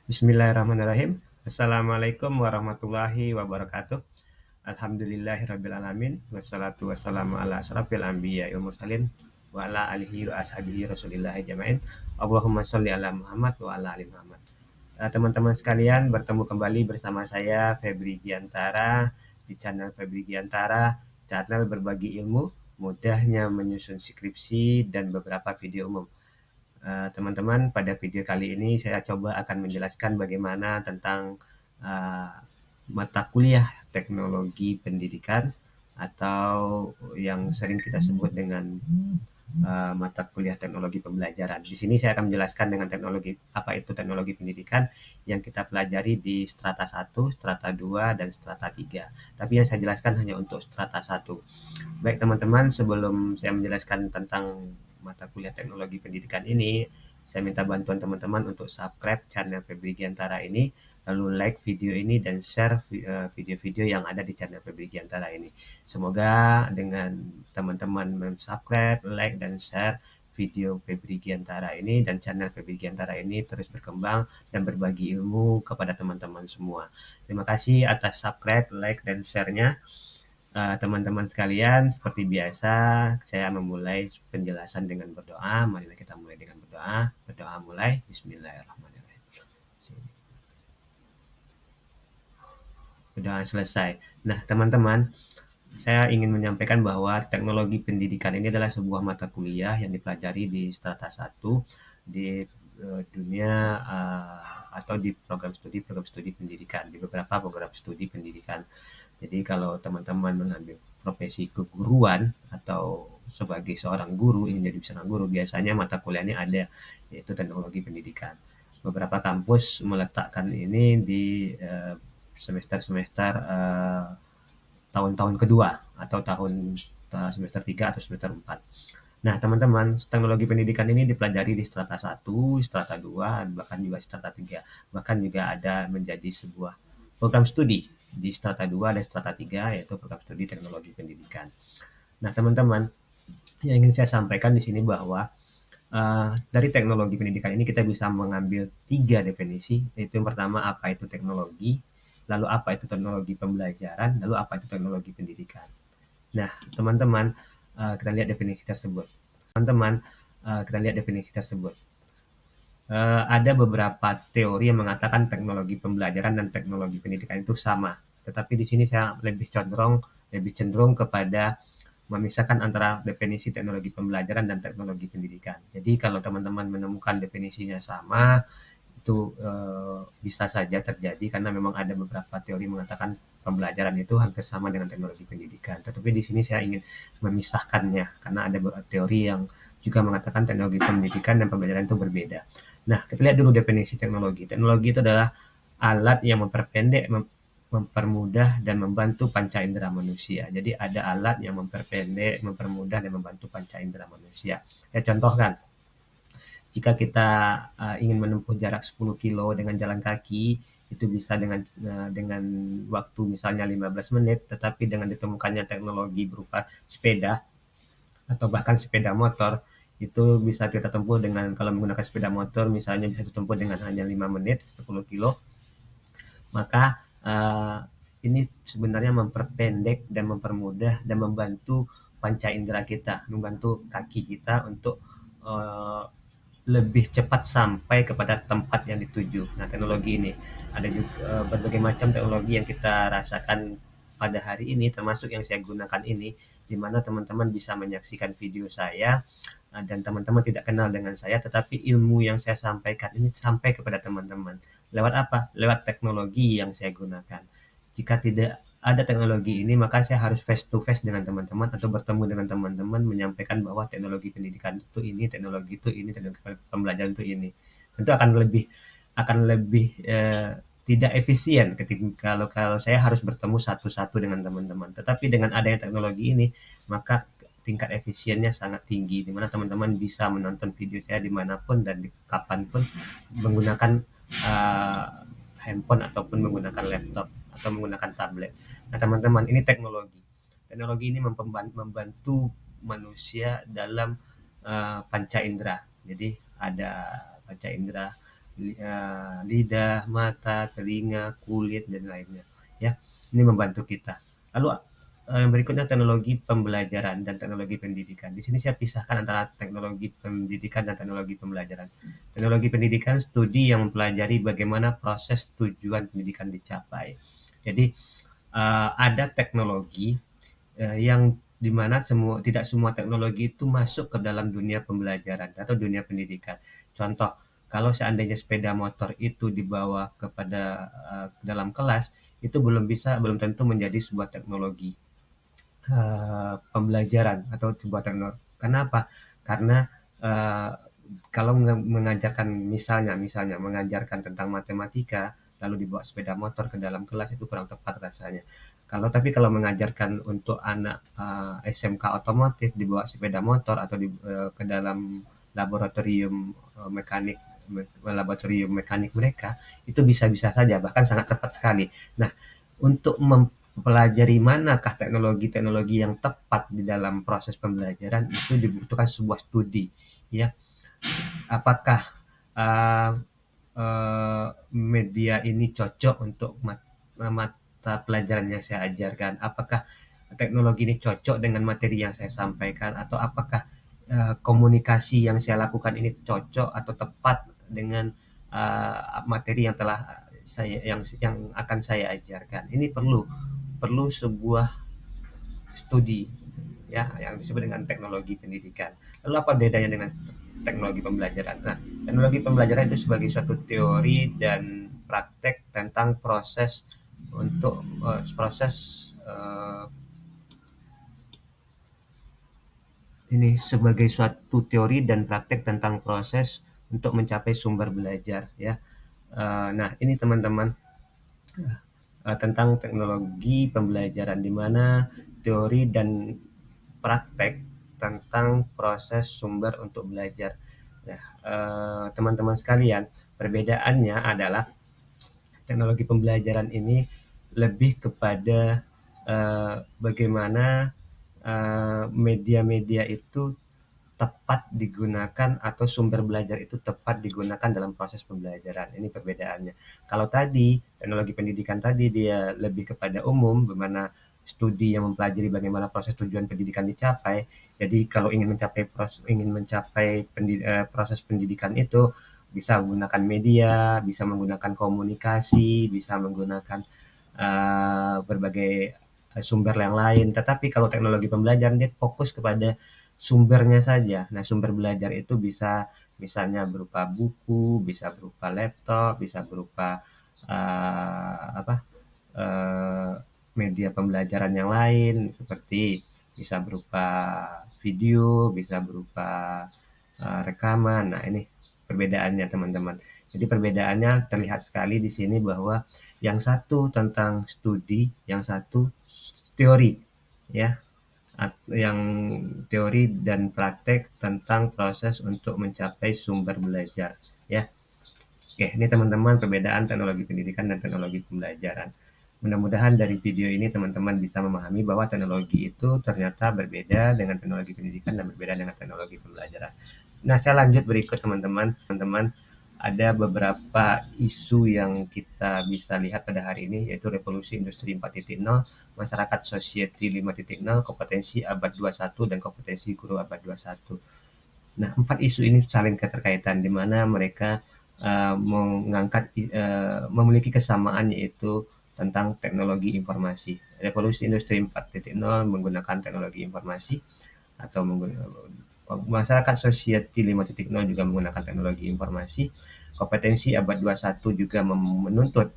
Bismillahirrahmanirrahim. Assalamualaikum warahmatullahi wabarakatuh. Alhamdulillahirrabbilalamin. Wassalatu wassalamu ala asrafil anbiya wal mursalin wa ala alihi wa ashabihi rasulillahi jama'in. Allahumma sholli ala Muhammad wa ala ali Muhammad. Teman-teman sekalian, bertemu kembali bersama saya Febri Giantara di channel Febri Giantara, channel berbagi ilmu, mudahnya menyusun skripsi dan beberapa video umum. Teman-teman, pada video kali ini saya coba akan menjelaskan bagaimana tentang mata kuliah teknologi pendidikan atau yang sering kita sebut dengan mata kuliah teknologi pembelajaran. Di sini saya akan menjelaskan dengan teknologi apa itu teknologi pendidikan yang kita pelajari di strata 1, strata 2, dan strata 3. Tapi yang saya jelaskan hanya untuk strata 1. Baik teman-teman, sebelum saya menjelaskan tentang mata kuliah teknologi pendidikan ini, saya minta bantuan teman-teman untuk subscribe channel Febri Giantara ini, lalu like video ini dan share video-video yang ada di channel Febri Giantara ini. Semoga dengan teman-teman subscribe, like, dan share video Febri Giantara ini dan channel Febri Giantara ini terus berkembang dan berbagi ilmu kepada teman-teman semua. Terima kasih atas subscribe, like, dan share-nya. Teman-teman sekalian, seperti biasa, saya memulai penjelasan dengan berdoa. Marilah kita mulai dengan berdoa. Berdoa mulai. Bismillahirrahmanirrahim. Berdoa selesai. Nah, teman-teman, saya ingin menyampaikan bahwa teknologi pendidikan ini adalah sebuah mata kuliah yang dipelajari di strata 1 di dunia atau di program studi pendidikan, di beberapa program studi pendidikan. Jadi kalau teman-teman mengambil profesi keguruan atau sebagai seorang guru, ingin jadi seorang guru, biasanya mata kuliahnya ada, yaitu teknologi pendidikan. Beberapa kampus meletakkan ini di semester-semester tahun-tahun kedua atau tahun semester 3 atau semester 4. Nah, teman-teman, teknologi pendidikan ini dipelajari di strata 1, strata 2, bahkan juga strata 3. Bahkan juga ada menjadi sebuah program studi di strata 2 dan strata 3, yaitu program studi teknologi pendidikan. Nah, teman-teman, yang ingin saya sampaikan di sini bahwa dari teknologi pendidikan ini kita bisa mengambil 3 definisi, yaitu yang pertama apa itu teknologi, lalu apa itu teknologi pembelajaran, lalu apa itu teknologi pendidikan. Nah, teman-teman, kita lihat definisi tersebut. Ada beberapa teori yang mengatakan teknologi pembelajaran dan teknologi pendidikan itu sama. Tetapi di sini saya lebih cenderung kepada memisahkan antara definisi teknologi pembelajaran dan teknologi pendidikan. Jadi kalau teman-teman menemukan definisinya sama, itu bisa saja terjadi karena memang ada beberapa teori mengatakan pembelajaran itu hampir sama dengan teknologi pendidikan. Tetapi di sini saya ingin memisahkannya karena ada beberapa teori yang juga mengatakan teknologi pendidikan dan pembelajaran itu berbeda. Nah, kita lihat dulu definisi teknologi. Teknologi itu adalah alat yang memperpendek, mempermudah, dan membantu panca indera manusia. Jadi ada alat yang memperpendek, mempermudah, dan membantu panca indera manusia. Saya contohkan, jika kita ingin menempuh jarak 10 kilo dengan jalan kaki, itu bisa dengan waktu misalnya 15 menit, tetapi dengan ditemukannya teknologi berupa sepeda atau bahkan sepeda motor, itu bisa kita tempuh dengan, kalau menggunakan sepeda motor misalnya bisa ditempuh dengan hanya 5 menit 10 kilo. Maka ini sebenarnya memperpendek dan mempermudah dan membantu panca indera kita, membantu kaki kita untuk lebih cepat sampai kepada tempat yang dituju. Nah, teknologi ini ada juga berbagai macam teknologi yang kita rasakan pada hari ini, termasuk yang saya gunakan ini, di mana teman-teman bisa menyaksikan video saya dan teman-teman tidak kenal dengan saya, tetapi ilmu yang saya sampaikan ini sampai kepada teman-teman. Lewat apa? Lewat teknologi yang saya gunakan. Jika tidak ada teknologi ini, maka saya harus face to face dengan teman-teman atau bertemu dengan teman-teman menyampaikan bahwa teknologi pendidikan itu ini, teknologi itu ini, teknologi pembelajaran itu ini. Tentu akan lebih tidak efisien ketika kalau saya harus bertemu satu-satu dengan teman-teman. Tetapi dengan adanya teknologi ini, maka tingkat efisiennya sangat tinggi, di mana teman-teman bisa menonton video saya dimanapun dan di kapanpun menggunakan handphone ataupun menggunakan laptop atau menggunakan tablet. Nah, teman-teman, ini teknologi. Teknologi ini membantu manusia dalam panca indera. Jadi ada panca indera lidah, mata, telinga, kulit, dan lainnya. Ya, ini membantu kita. Lalu yang berikutnya teknologi pembelajaran dan teknologi pendidikan. Di sini saya pisahkan antara teknologi pendidikan dan teknologi pembelajaran. Teknologi pendidikan studi yang mempelajari bagaimana proses tujuan pendidikan dicapai. Jadi ada teknologi yang dimana tidak semua teknologi itu masuk ke dalam dunia pembelajaran atau dunia pendidikan. Contoh, kalau seandainya sepeda motor itu dibawa dalam kelas, itu belum tentu menjadi sebuah teknologi pembelajaran atau sebuah teknologi. Kenapa? Karena uh, kalau mengajarkan misalnya mengajarkan tentang matematika lalu dibawa sepeda motor ke dalam kelas itu kurang tepat rasanya. Kalau mengajarkan untuk anak SMK otomotif dibawa sepeda motor atau ke dalam laboratorium laboratorium mekanik mereka itu bisa-bisa saja bahkan sangat tepat sekali. Nah, untuk mempelajari manakah teknologi-teknologi yang tepat di dalam proses pembelajaran itu dibutuhkan sebuah studi, ya. Apakah uh, media ini cocok untuk mata pelajaran yang saya ajarkan? Apakah teknologi ini cocok dengan materi yang saya sampaikan? Atau apakah komunikasi yang saya lakukan ini cocok atau tepat dengan materi yang telah yang akan saya ajarkan? Ini perlu sebuah studi, ya, yang disebut dengan teknologi pendidikan. Lalu apa bedanya dengan teknologi pembelajaran? Nah, teknologi pembelajaran itu sebagai suatu teori dan praktek tentang proses untuk proses ini sebagai suatu teori dan praktek tentang proses untuk mencapai sumber belajar, ya. Nah, ini teman-teman tentang teknologi pembelajaran di mana teori dan praktek tentang proses sumber untuk belajar. Nah, teman-teman sekalian, perbedaannya adalah teknologi pembelajaran ini lebih kepada bagaimana media-media itu tepat digunakan atau sumber belajar itu tepat digunakan dalam proses pembelajaran. Ini perbedaannya. Kalau tadi teknologi pendidikan tadi dia lebih kepada umum, bagaimana studi yang mempelajari bagaimana proses tujuan pendidikan dicapai. Jadi kalau ingin mencapai proses pendidikan itu bisa menggunakan media, bisa menggunakan komunikasi, bisa menggunakan berbagai sumber yang lain. Tetapi kalau teknologi pembelajaran dia fokus kepada sumbernya saja. Nah, sumber belajar itu bisa misalnya berupa buku, bisa berupa laptop, bisa berupa apa media pembelajaran yang lain seperti bisa berupa video, bisa berupa rekaman. Nah, ini perbedaannya teman-teman. Jadi perbedaannya terlihat sekali di sini bahwa yang satu tentang studi, yang satu teori, ya, yang teori dan praktek tentang proses untuk mencapai sumber belajar, ya. Oke, ini teman-teman perbedaan teknologi pendidikan dan teknologi pembelajaran. Mudah-mudahan dari video ini teman-teman bisa memahami bahwa teknologi itu ternyata berbeda dengan teknologi pendidikan dan berbeda dengan teknologi pembelajaran. Nah, saya lanjut berikut teman-teman. Teman-teman, ada beberapa isu yang kita bisa lihat pada hari ini, yaitu revolusi industri 4.0, masyarakat society 5.0, kompetensi abad 21, dan kompetensi guru abad 21. Nah, 4 isu ini saling keterkaitan di mana mereka memiliki kesamaan, yaitu tentang teknologi informasi. Revolusi industri 4.0 menggunakan teknologi informasi atau masyarakat society 5.0 juga menggunakan teknologi informasi. Kompetensi abad 21 juga menuntut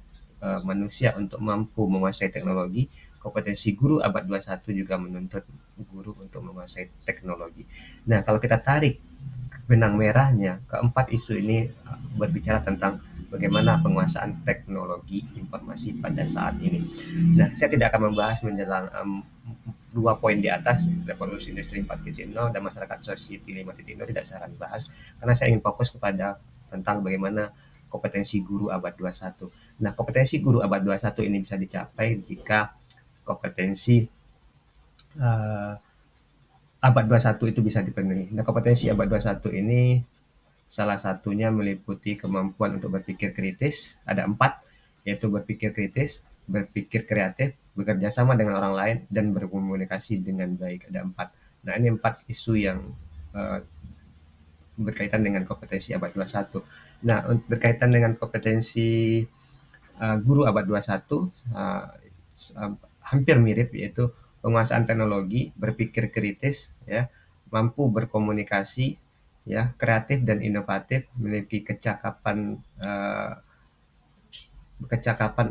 manusia untuk mampu menguasai teknologi. Kompetensi guru abad 21 juga menuntut guru untuk menguasai teknologi. Nah, kalau kita tarik benang merahnya, keempat isu ini berbicara tentang bagaimana penguasaan teknologi informasi pada saat ini. Nah, saya tidak akan membahas menjelang 2 poin di atas, revolusi industri 4.0 dan masyarakat society 5.0, tidak saya akan bahas karena saya ingin fokus kepada tentang bagaimana kompetensi guru abad 21. Nah, kompetensi guru abad 21 ini bisa dicapai jika kompetensi abad 21 itu bisa dipenuhi. Nah, kompetensi abad 21 ini Salah satunya meliputi kemampuan untuk berpikir kritis, ada 4, yaitu berpikir kritis, berpikir kreatif, bekerja sama dengan orang lain, dan berkomunikasi dengan baik. Ada 4. Nah, ini 4 isu yang uh, berkaitan dengan kompetensi abad 21. Nah, berkaitan dengan kompetensi guru abad 21 hampir mirip, yaitu penguasaan teknologi, berpikir kritis, ya, mampu berkomunikasi, ya, kreatif dan inovatif, memiliki kecakapan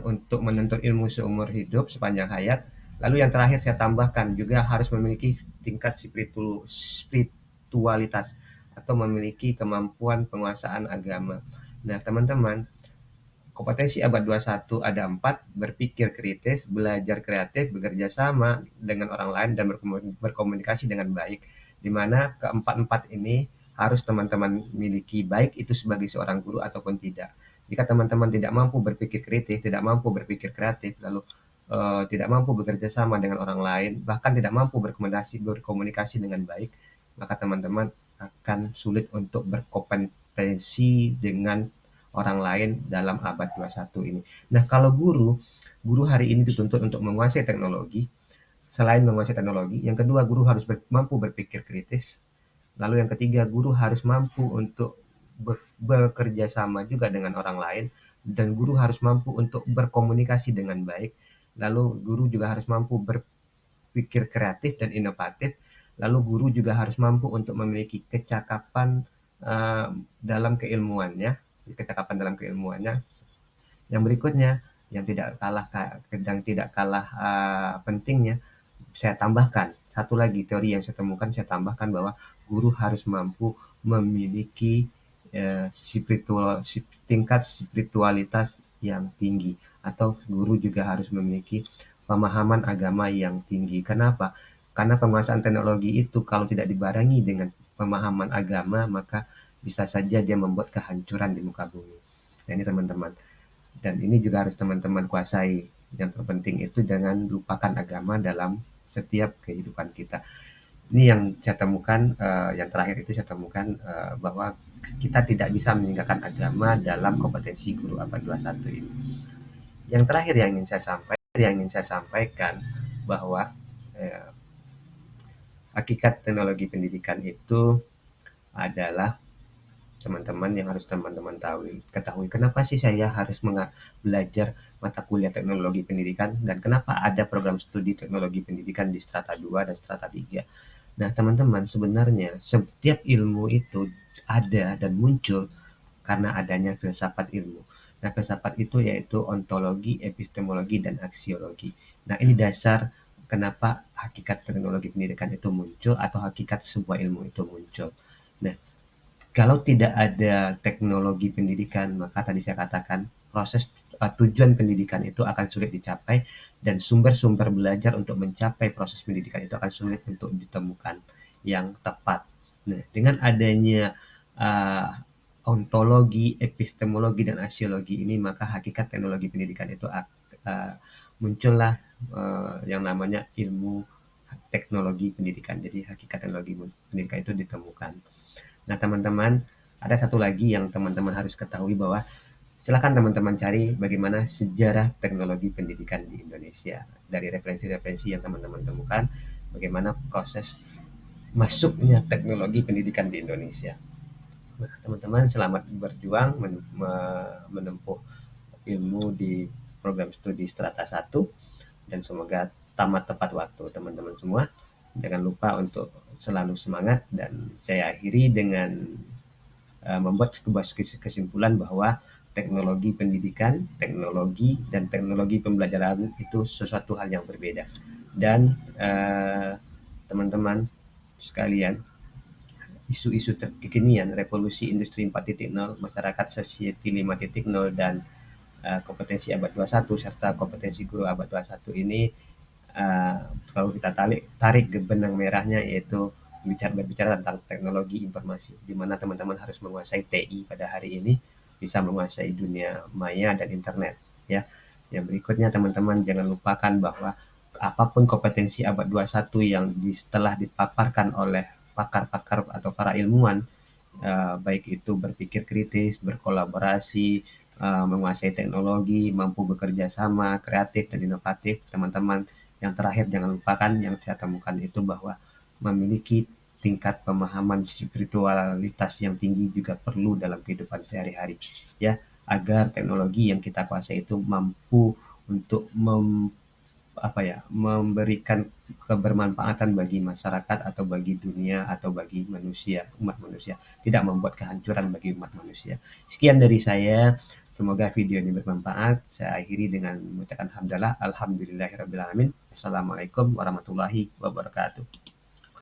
untuk menuntut ilmu seumur hidup sepanjang hayat. Lalu yang terakhir saya tambahkan juga harus memiliki tingkat spiritualitas atau memiliki kemampuan penguasaan agama. Nah, teman-teman, kompetensi abad 21 ada 4, berpikir kritis, belajar kreatif, bekerja sama dengan orang lain, dan berkomunikasi dengan baik. Di mana keempat-empat ini harus teman-teman miliki, baik itu sebagai seorang guru ataupun tidak. Jika teman-teman tidak mampu berpikir kritis, tidak mampu berpikir kreatif, lalu tidak mampu bekerja sama dengan orang lain, bahkan tidak mampu berkomunikasi dengan baik, maka teman-teman akan sulit untuk berkompetensi dengan orang lain dalam abad 21 ini. Nah, kalau guru hari ini dituntut untuk menguasai teknologi. Selain menguasai teknologi, yang kedua, guru harus mampu berpikir kritis. Lalu yang ketiga, guru harus mampu untuk bekerja sama juga dengan orang lain, dan guru harus mampu untuk berkomunikasi dengan baik. Lalu guru juga harus mampu berpikir kreatif dan inovatif. Lalu guru juga harus mampu untuk memiliki dalam keilmuannya, kecakapan dalam keilmuannya. Yang berikutnya, yang tidak kalah pentingnya, saya tambahkan satu lagi teori yang saya temukan, saya tambahkan bahwa guru harus mampu memiliki tingkat spiritualitas yang tinggi, atau guru juga harus memiliki pemahaman agama yang tinggi. Kenapa? Karena penguasaan teknologi itu kalau tidak dibarengi dengan pemahaman agama, maka bisa saja dia membuat kehancuran di muka bumi. Nah, ini teman-teman. Dan ini juga harus teman-teman kuasai. Yang terpenting itu jangan lupakan agama dalam setiap kehidupan kita. Ini yang saya temukan, yang terakhir itu saya temukan bahwa kita tidak bisa meninggalkan agama dalam kompetensi guru abad 21 ini. Yang terakhir yang ingin saya sampaikan bahwa hakikat teknologi pendidikan itu adalah, teman-teman, yang harus teman-teman ketahui. Kenapa sih saya harus belajar mata kuliah teknologi pendidikan, dan kenapa ada program studi teknologi pendidikan di strata 2 dan strata 3? Nah, teman-teman, sebenarnya setiap ilmu itu ada dan muncul karena adanya filsafat ilmu. Nah, filsafat itu yaitu ontologi, epistemologi, dan aksiologi. Nah, ini dasar kenapa hakikat teknologi pendidikan itu muncul, atau hakikat sebuah ilmu itu muncul. Nah, kalau tidak ada teknologi pendidikan, maka tadi saya katakan tujuan pendidikan itu akan sulit dicapai, dan sumber-sumber belajar untuk mencapai proses pendidikan itu akan sulit untuk ditemukan yang tepat. Nah, dengan adanya ontologi, epistemologi, dan aksiologi ini, maka hakikat teknologi pendidikan itu muncullah yang namanya ilmu teknologi pendidikan. Jadi hakikat teknologi pendidikan itu ditemukan. Nah, teman-teman, ada satu lagi yang teman-teman harus ketahui, bahwa silakan teman-teman cari bagaimana sejarah teknologi pendidikan di Indonesia. Dari referensi-referensi yang teman-teman temukan, bagaimana proses masuknya teknologi pendidikan di Indonesia. Nah, teman-teman, selamat berjuang menempuh ilmu di program studi strata 1, dan semoga tamat tepat waktu teman-teman semua. Jangan lupa untuk selalu semangat, dan saya akhiri dengan membuat sebuah kesimpulan bahwa teknologi pendidikan, teknologi, dan teknologi pembelajaran itu sesuatu hal yang berbeda. Dan teman-teman sekalian, isu-isu kekinian, revolusi industri 4.0, masyarakat society 5.0, dan kompetensi abad 21 serta kompetensi guru abad 21 ini, kalau kita tarik ke benang merahnya, yaitu berbicara tentang teknologi informasi, di mana teman-teman harus menguasai TI pada hari ini, bisa menguasai dunia maya dan internet, ya. Yang berikutnya, teman-teman jangan lupakan bahwa apapun kompetensi abad 21 yang telah dipaparkan oleh pakar-pakar atau para ilmuwan, baik itu berpikir kritis, berkolaborasi, menguasai teknologi, mampu bekerja sama, kreatif dan inovatif. Teman-teman, yang terakhir jangan lupakan yang saya temukan itu bahwa memiliki tingkat pemahaman spiritualitas yang tinggi juga perlu dalam kehidupan sehari-hari, ya, agar teknologi yang kita kuasai itu mampu untuk memberikan kebermanfaatan bagi masyarakat atau bagi dunia atau bagi manusia, umat manusia, tidak membuat kehancuran bagi umat manusia. Sekian dari saya, semoga video ini bermanfaat. Saya akhiri dengan mengucapkan hamdalah, alhamdulillahirabbil alamin. Assalamualaikum warahmatullahi wabarakatuh.